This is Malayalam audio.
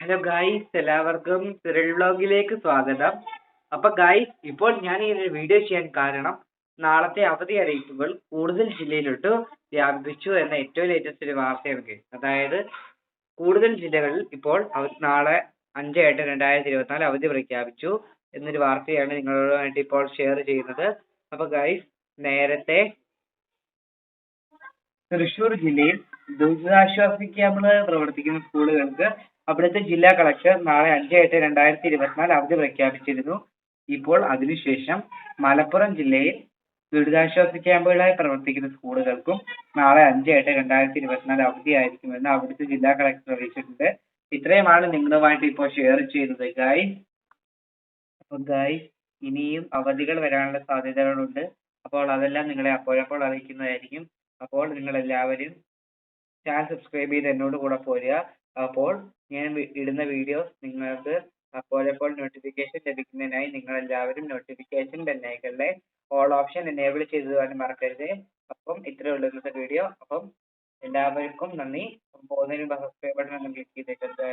ഹലോ ഗായ്സ്, എല്ലാവർക്കും സിറിൽ വ്ളോഗിലേക്ക് സ്വാഗതം. അപ്പൊ ഗായ്സ്, ഇപ്പോൾ ഞാൻ ഈ ഒരു വീഡിയോ ചെയ്യാൻ കാരണം നാളത്തെ അവധി അറിയിപ്പുകൾ കൂടുതൽ ജില്ലയിലോട്ട് വ്യാപിപ്പിച്ചു എന്ന ഏറ്റവും ലേറ്റസ്റ്റ് ഒരു വാർത്തയാണ് guys. അതായത് കൂടുതൽ ജില്ലകളിൽ ഇപ്പോൾ നാളെ 5/8/2024 അവധി പ്രഖ്യാപിച്ചു എന്നൊരു വാർത്തയാണ് നിങ്ങളുമായിട്ട് ഇപ്പോൾ ഷെയർ ചെയ്യുന്നത്. അപ്പൊ ഗായ്സ്, നേരത്തെ തൃശൂർ ജില്ലയിൽ ദുരിതാശ്വാസ ക്യാമ്പുകൾ പ്രവർത്തിക്കുന്ന സ്കൂളുകൾക്ക് അവിടുത്തെ ജില്ലാ കളക്ടർ നാളെ 5/8/2024 അവധി പ്രഖ്യാപിച്ചിരുന്നു. ഇപ്പോൾ അതിനുശേഷം മലപ്പുറം ജില്ലയിൽ ദുരിതാശ്വാസ ക്യാമ്പുകളായി പ്രവർത്തിക്കുന്ന സ്കൂളുകൾക്കും നാളെ 5/8/2024 അവധിയായിരിക്കുമെന്ന് അവിടുത്തെ ജില്ലാ കളക്ടർ അറിയിച്ചിട്ടുണ്ട്. ഇത്രയുമാണ് നിങ്ങളുമായിട്ട് ഇപ്പോൾ ഷെയർ ചെയ്യുന്നത് ഗായ്സ്. അപ്പൊ ഗായ്സ്, ഇനിയും അവധികൾ വരാനുള്ള സാധ്യതകളുണ്ട്. അപ്പോൾ അതെല്ലാം നിങ്ങളെ അപ്പോഴപ്പോൾ അറിയിക്കുന്നതായിരിക്കും. അപ്പോൾ നിങ്ങൾ എല്ലാവരും ചാനൽ സബ്സ്ക്രൈബ് ചെയ്ത് എന്നോട് കൂടെ പോരുക. അപ്പോൾ ഞാൻ ഇടുന്ന വീഡിയോസ് നിങ്ങൾക്ക് അപ്പോഴപ്പോൾ നോട്ടിഫിക്കേഷൻ ലഭിക്കുന്നതിനായി നിങ്ങൾ എല്ലാവരും നോട്ടിഫിക്കേഷൻ ബെല്ലൈക്കണിലെ ഓൾ ഓപ്ഷൻ എനേബിൾ ചെയ്തതാണ് മറക്കരുത്. അപ്പം ഇത്രയേ ഉള്ളൂ ഇന്നത്തെ വീഡിയോ. അപ്പം എല്ലാവർക്കും നന്ദി. പോകുന്നതിന് സബ്സ്ക്രൈബ് ബട്ടൺ ഒന്ന് ക്ലിക്ക് ചെയ്തേക്കരുത്.